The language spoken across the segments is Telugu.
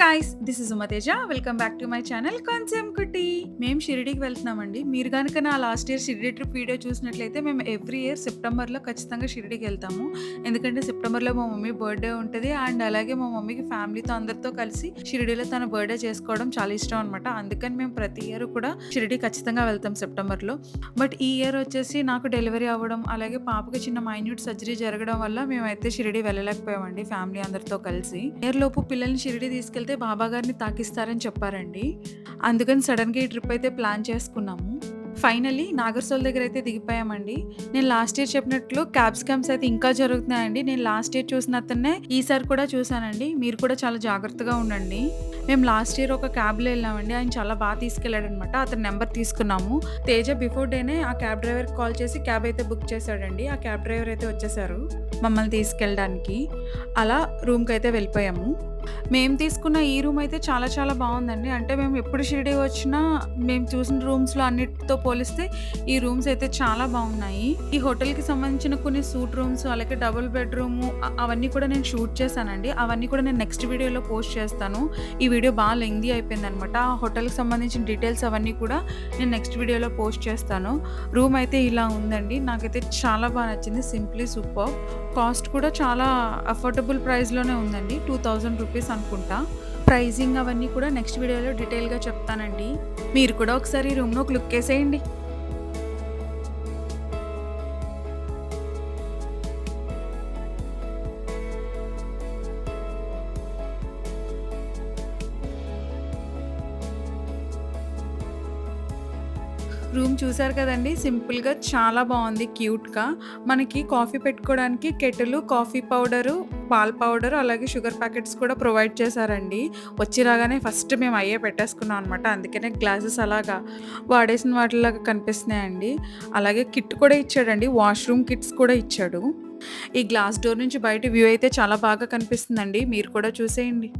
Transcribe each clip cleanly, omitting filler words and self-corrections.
Guys, this is Umateja. Welcome back to my channel కొంచెం కుట్టి. మేము షిరిడీకి వెళ్తున్నామండి. మీరు గనుక నా last year Shirdi trip video చూసినట్లయితే మేము ఎవ్రీ ఇయర్ సెప్టెంబర్లో ఖచ్చితంగా షిరిడీకి వెళ్తాము. ఎందుకంటే సెప్టెంబర్లో మా మమ్మీ బర్త్డే ఉంటుంది. అండ్ అలాగే మా మమ్మీకి ఫ్యామిలీతో అందరితో కలిసి షిరిడీలో తన బర్త్డే చేసుకోవడం చాలా ఇష్టం అనమాట. అందుకని మేము ప్రతి ఇయర్ కూడా షిరిడీ ఖచ్చితంగా వెళ్తాం సెప్టెంబర్లో. బట్ ఈ ఇయర్ వచ్చేసి నాకు డెలివరీ అవ్వడం, అలాగే పాపకి చిన్న మైన్యూట్ సర్జరీ జరగడం వల్ల మేమైతే షిరిడీ వెళ్ళలేకపోయామండి ఫ్యామిలీ అందరితో కలిసి. ఇయర్ లోపు పిల్లల్ని షిరిడీ తీసుకెళ్తే బాబా గారిని తాకిస్తారని చెప్పారండి. అందుకని సడన్గా ఈ ట్రిప్ అయితే ప్లాన్ చేసుకున్నాము. ఫైనల్లీ నాగర్సోల్ దగ్గర అయితే దిగిపోయామండి. నేను లాస్ట్ ఇయర్ చెప్పినట్లు క్యాబ్ స్కామ్స్ అయితే ఇంకా జరుగుతున్నాయండి. నేను లాస్ట్ ఇయర్ చూసిన అతన్నే ఈసారి కూడా చూసానండి. మీరు కూడా చాలా జాగ్రత్తగా ఉండండి. మేము లాస్ట్ ఇయర్ ఒక క్యాబ్లో వెళ్ళామండి. ఆయన చాలా బాగా తీసుకెళ్ళాడనమాట. అతని నెంబర్ తీసుకున్నాము. తేజ బిఫోర్ డేనే ఆ క్యాబ్ డ్రైవర్కి కాల్ చేసి క్యాబ్ అయితే బుక్ చేశాడండి. ఆ క్యాబ్ డ్రైవర్ అయితే వచ్చేసారు మమ్మల్ని తీసుకెళ్ళడానికి. అలా రూమ్కి అయితే వెళ్ళిపోయాము. మేము తీసుకున్న ఈ రూమ్ అయితే చాలా చాలా బాగుందండి. అంటే మేము ఎప్పుడు షిరిడీ వచ్చినా మేము చూసిన రూమ్స్లో అన్నిటితో పోలిస్తే ఈ రూమ్స్ అయితే చాలా బాగున్నాయి. ఈ హోటల్కి సంబంధించిన కొన్ని సూట్ రూమ్స్, అలాగే డబుల్ బెడ్రూమ్ అవన్నీ కూడా నేను షూట్ చేశానండి. అవన్నీ కూడా నేను నెక్స్ట్ వీడియోలో పోస్ట్ చేస్తాను. ఈ వీడియో బాగా లెంగ్దీ అయిపోయింది అనమాట. ఆ హోటల్కి సంబంధించిన డీటెయిల్స్ అవన్నీ కూడా నేను నెక్స్ట్ వీడియోలో పోస్ట్ చేస్తాను. రూమ్ అయితే ఇలా ఉందండి. నాకైతే చాలా బాగా నచ్చింది. Simply super. కాస్ట్ కూడా చాలా అఫోర్డబుల్ ప్రైస్లోనే ఉందండి. 2000 రూపీస్ అనుకుంటా. ప్రైజింగ్ అవన్నీ కూడా నెక్స్ట్ వీడియోలో డీటెయిల్గా చెప్తానండి. మీరు కూడా ఒకసారి ఈ రూమ్లో ఒక లుక్ వేసేయండి. రూమ్ చూసారు కదండి. సింపుల్గా చాలా బాగుంది, క్యూట్గా. మనకి కాఫీ పెట్టుకోవడానికి కెటిల్, కాఫీ పౌడరు, పాల పౌడర్, అలాగే షుగర్ ప్యాకెట్స్ కూడా ప్రొవైడ్ చేశారండి. వచ్చి రాగానే ఫస్ట్ మేము అయ్యే పెట్టేసుకున్నాం అనమాట. అందుకనే గ్లాసెస్ అలాగా వాడేసిన వాటిలాగా కనిపిస్తున్నాయండి. అలాగే కిట్ కూడా ఇచ్చాడండి. వాష్రూమ్ కిట్స్ కూడా ఇచ్చాడు. ఈ గ్లాస్ డోర్ నుంచి బయట వ్యూ అయితే చాలా బాగా కనిపిస్తుందండి. మీరు కూడా చూసేయండి.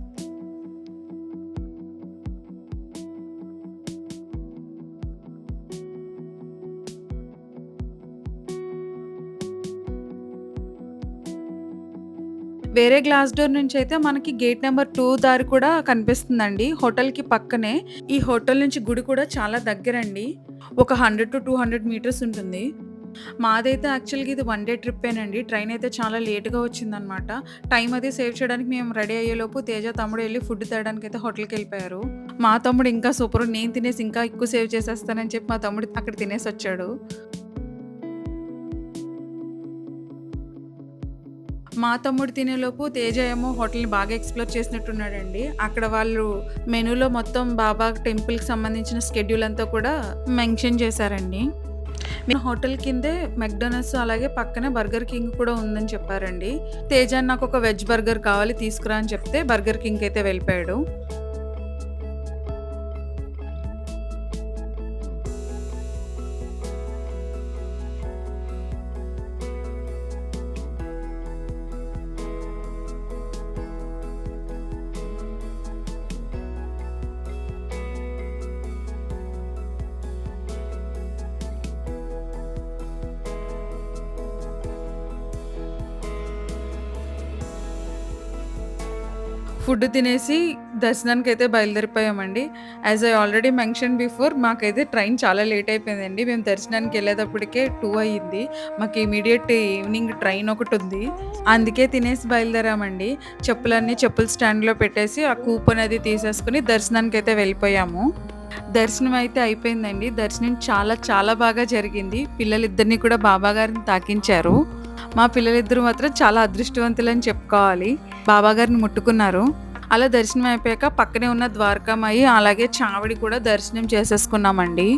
వేరే గ్లాస్ డోర్ నుంచి అయితే మనకి గేట్ నెంబర్ 2 దారి కూడా కనిపిస్తుందండి. హోటల్కి పక్కనే. ఈ హోటల్ నుంచి గుడి కూడా చాలా దగ్గరండి. ఒక 100 to 200 మీటర్స్ ఉంటుంది. మాదైతే యాక్చువల్గా ఇది 1 డే ట్రిప్పేనండి. ట్రైన్ అయితే చాలా లేట్గా వచ్చిందనమాట. టైం అది సేవ్ చేయడానికి మేము రెడీ అయ్యేలోపు తేజ తమ్ముడు వెళ్ళి ఫుడ్ తేయడానికి అయితే హోటల్కి వెళ్ళిపోయారు. మా తమ్ముడు ఇంకా సూపర్, నేను తినేసి ఇంకా ఎక్కువ సేవ్ చేసేస్తానని చెప్పి మా తమ్ముడు అక్కడ తినేసి వచ్చాడు. మా తమ్ముడు తినేలోపు తేజ ఏమో హోటల్ని బాగా ఎక్స్ప్లోర్ చేసినట్టున్నాడండి. అక్కడ వాళ్ళు మెనూలో మొత్తం బాబా టెంపుల్కి సంబంధించిన స్కెడ్యూల్ అంతా కూడా మెన్షన్ చేశారండి. హోటల్ కిందే మెక్డొనాల్డ్స్, అలాగే పక్కనే బర్గర్ కింగ్ కూడా ఉందని చెప్పారండి. తేజ నాకు ఒక వెజ్ బర్గర్ కావాలి తీసుకురా అని చెప్తే బర్గర్ కింగ్ అయితే వెళ్ళిపోయాడు. ఫుడ్ తినేసి దర్శనానికి అయితే బయలుదేరిపోయామండి. As I already mention before, మాకైతే ట్రైన్ చాలా లేట్ అయిపోయిందండి. మేము దర్శనానికి వెళ్ళేటప్పటికే 2 అయ్యింది. మాకు ఇమీడియట్ ఈవినింగ్ ట్రైన్ ఒకటి ఉంది. అందుకే తినేసి బయలుదేరామండి. చెప్పులన్నీ చెప్పుల స్టాండ్లో పెట్టేసి ఆ కూపన్ అది తీసేసుకుని దర్శనానికి అయితే వెళ్ళిపోయాము. దర్శనం అయితే అయిపోయిందండి. దర్శనం చాలా చాలా బాగా జరిగింది. పిల్లలిద్దరిని కూడా బాబా గారిని తాకించారు. మా పిల్లలిద్దరూ మాత్రం చాలా అదృష్టవంతులని చెప్పుకోవాలి. బాబా గారిని ముట్టుకున్నారు. అలా దర్శనం అయిపోయాక పక్కనే ఉన్న ద్వారకామాయి, అలాగే చావడి కూడా దర్శనం చేసేసుకున్నామండి.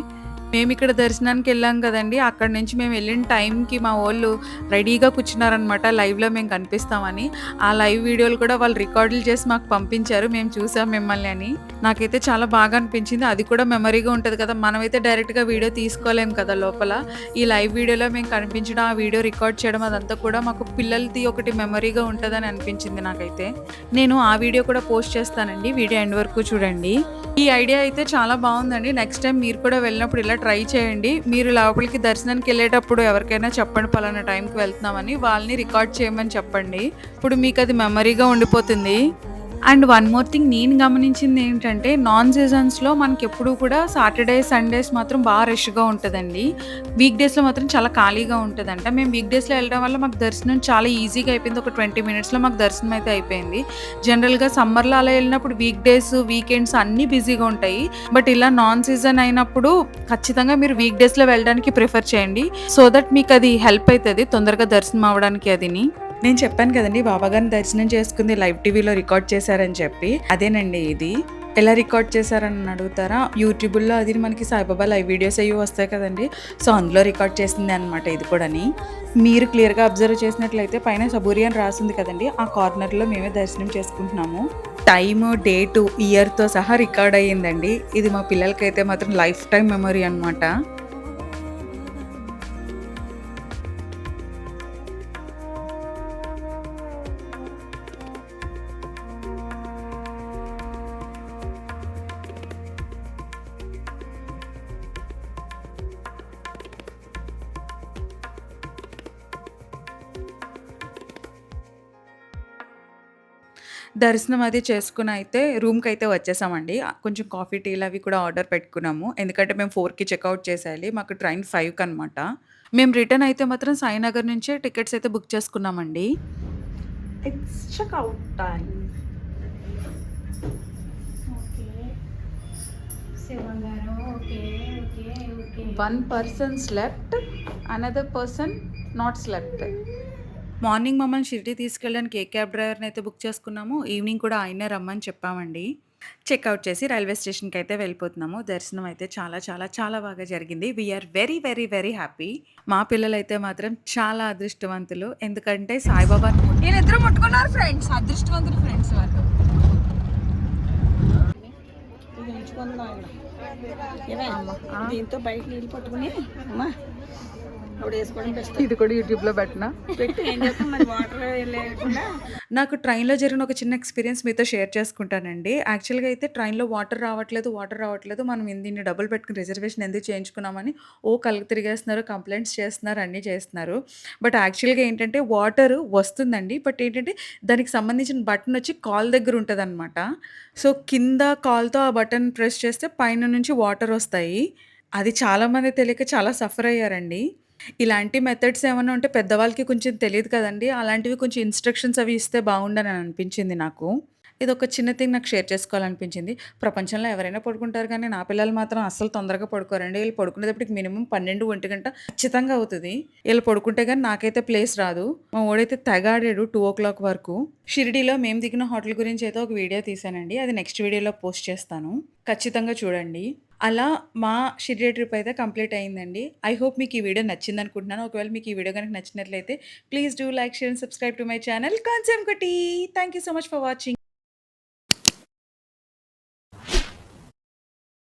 మేము ఇక్కడ దర్శనానికి వెళ్ళాం కదండి. అక్కడ నుంచి మేము వెళ్ళిన టైంకి మా వాళ్ళు రెడీగా కూర్చున్నారనమాట, లైవ్లో మేము కనిపిస్తామని. ఆ లైవ్ వీడియోలు కూడా వాళ్ళు రికార్డులు చేసి మాకు పంపించారు. మేము చూసాం మిమ్మల్ని అని. నాకైతే చాలా బాగా అనిపించింది. అది కూడా మెమరీగా ఉంటుంది కదా. మనమైతే డైరెక్ట్గా వీడియో తీసుకోలేము కదా లోపల. ఈ లైవ్ వీడియోలో మేము కనిపించడం, ఆ వీడియో రికార్డ్ చేయడం అదంతా కూడా మాకు పిల్లలది ఒకటి మెమరీగా ఉంటుందని అనిపించింది నాకైతే. నేను ఆ వీడియో కూడా పోస్ట్ చేస్తానండి. వీడియో ఎండ్ వరకు చూడండి. ఈ ఐడియా అయితే చాలా బాగుందండి. నెక్స్ట్ టైం మీరు కూడా వెళ్ళినప్పుడు ఇలా ట్రై చేయండి. మీరు లోపలికి దర్శనానికి వెళ్ళేటప్పుడు ఎవరికైనా చెప్పండి, పలానా టైంకి వెళ్తున్నామని. వాళ్ళని రికార్డ్ చేయమని చెప్పండి. ఇప్పుడు మీకు అది మెమరీగా ఉండిపోతుంది. అండ్ వన్ మోర్ థింగ్ నేను గమనించింది ఏంటంటే, నాన్ సీజన్స్‌లో మనకెప్పుడు కూడా సాటర్‌డే, సండేస్ మాత్రం రష్‌గా ఉంటదండి. వీక్ డేస్‌లో మాత్రం చాలా ఖాళీగా ఉంటదంట. మేము వీక్ డేస్‌లో వెళ్ళడం వల్ల మాకు దర్శనం చాలా ఈజీగా అయిపోయింది. ఒక 20 మినిట్స్‌లో మాకు దర్శనం అయితే అయిపోయింది. జనరల్‌గా సమ్మర్‌లో అలా వెళ్ళినప్పుడు వీక్ డేస్, వీకెండ్స్ అన్నీ బిజీగా ఉంటాయి. బట్ ఇలా నాన్ సీజన్ అయినప్పుడు ఖచ్చితంగా మీరు వీక్ డేస్‌లో వెళ్ళడానికి ప్రిఫర్ చేయండి. సో దట్ మీకది హెల్ప్ అయితది తొందరగా దర్శనం అవ్వడానికి అదిని. నేను చెప్పాను కదండీ! బాబాగారిని దర్శనం చేసుకుంది లైవ్ టీవీలో రికార్డ్ చేశారని చెప్పి. అదేనండి ఇది. ఎలా రికార్డ్ చేశారని అడుగుతారా? యూట్యూబుల్లో అది మనకి సాయిబాబా లైవ్ వీడియోస్ అయ్యి వస్తాయి కదండీ! సో, అందులో రికార్డ్ చేసిందే అనమాట ఇది కూడాని. మీరు క్లియర్‌గా అబ్జర్వ్ చేసినట్లయితే పైన సబూరి అని రాసుంది కదండీ! ఆ కార్నర్‌లో మేమే దర్శనం చేసుకుంటున్నాము. టైము, డేటు, ఇయర్‌తో సహా రికార్డ్ అయ్యిందండి. ఇది మా పిల్లలకైతే మాత్రం లైఫ్ టైమ్ మెమరీ అనమాట. దర్శనం అది చేసుకొనయితే రూమ్‌కైతే వచ్చేసామండి. కొంచెం కాఫీ, టీలు అవి కూడా ఆర్డర్ పెట్టుకున్నాము. ఎందుకంటే మేము 4కి చెకౌట్ చేసేయాలి. మాకు ట్రైన్ 5కనమాట. మేము రిటర్న్ అయితే మాత్రం సాయినగర్ నుంచే టికెట్స్ అయితే బుక్ చేసుకున్నామండి. It's checkout time. Okay. Sivangaram. Okay. One person slept. Another person not slept. Morning మమ్మల్ని షిరిడి తీసుకెళ్ళడానికి ఏ క్యాబ్ డ్రైవర్‌ని అయితే బుక్ చేసుకున్నామో, ఈవినింగ్ కూడా ఆయన్నే రమ్మని చెప్పామండి. చెక్‌ఔట్ చేసి రైల్వే స్టేషన్‌కి అయితే వెళ్ళిపోతున్నాము. దర్శనం అయితే చాలా చాలా చాలా బాగా జరిగింది. We are very very very happy. మా పిల్లలైతే మాత్రం చాలా అదృష్టవంతులు. ఎందుకంటే సాయిబాబాని ఈళ్ళిద్దరూ ముట్టుకున్నారు ఫ్రెండ్స్. అదృష్టవంతులు ఫ్రెండ్స్ వాళ్ళు. ఇది ఉంచుకుంది నాయన. ఏమే దీంతో బయట నీళ్ళు పట్టుకుని అమ్మా ఆవిడ వేసుకోవడం బెస్ట్. ఇది కూడా యూట్యూబ్‌లో పెట్టనా? పెట్టి ఏం చేస్తాం మరి వాటర్ లేకుండా. నాకు ట్రైన్‌లో జరిగిన ఒక చిన్న ఎక్స్‌పీరియన్స్ మీతో షేర్ చేసుకుంటానండి. యాక్చువల్‌గా అయితే ట్రైన్‌లో వాటర్ రావట్లేదు. మనం దీన్ని డబ్బులు పెట్టుకొని రిజర్వేషన్ ఎందుకు చేయించుకున్నామని కలగ తిరిగేస్తున్నారు, కంప్లెయింట్స్ చేస్తున్నారు, అన్నీ చేస్తున్నారు. బట్ యాక్చువల్‌గా ఏంటంటే వాటరు వస్తుందండి. బట్ ఏంటంటే దానికి సంబంధించిన బటన్ వచ్చి కాలు దగ్గర ఉంటదనమాట. సో, కింద కాలుతో ఆ బటన్ ప్రెస్ చేస్తే పైన నుంచి వాటర్ వస్తాయి. అది చాలామంది తెలియక చాలా సఫర్ అయ్యారండి. ఇలాంటి మెథడ్స్ ఏమన్నా ఉంటే పెద్దవాళ్ళకి కొంచెం తెలీదు కదండీ! అలాంటివి కొంచెం ఇన్‌స్ట్రక్షన్స్ అవి ఇస్తే బావుండని అనిపించింది నాకు. ఇదొక చిన్న థింగ్ నాకు షేర్ చేసుకోవాలనిపించింది. ప్రపంచంలో ఎవరైనా పడుకుంటారు కానీ, నా పిల్లలు మాత్రం అస్సలు తొందరగా పడుకోరండి. ఈళ్ళు పడుకునేటప్పటికి మినిమమ్ 12, 1 గంట ఖచ్చితంగా అవుతది. ఈళ్ళు పడుకుంటే గాని నాకైతే ప్లేస్ రాదు. మా వోడైతే తెగ ఆడాడు 2:00 వరకు. షిరిడీలో మేము దిగిన హోటల్ గురించి అయితే ఒక వీడియో తీశానండి. అది నెక్స్ట్ వీడియోలో పోస్ట్ చేస్తాను. ఖచ్చితంగా చూడండి. అలా మా షిరిడి ట్రిప్ అయితే కంప్లీట్ అయిందండి. ఐ హోప్ మీకు ఈ వీడియో నచ్చిందనుకుంటున్నాను. ఒకవేళ మీకు ఈ వీడియో గనుక నచ్చినట్లయితే please do like, share and subscribe to my channel కొంచెం కుట్టి. Thank you so much for watching.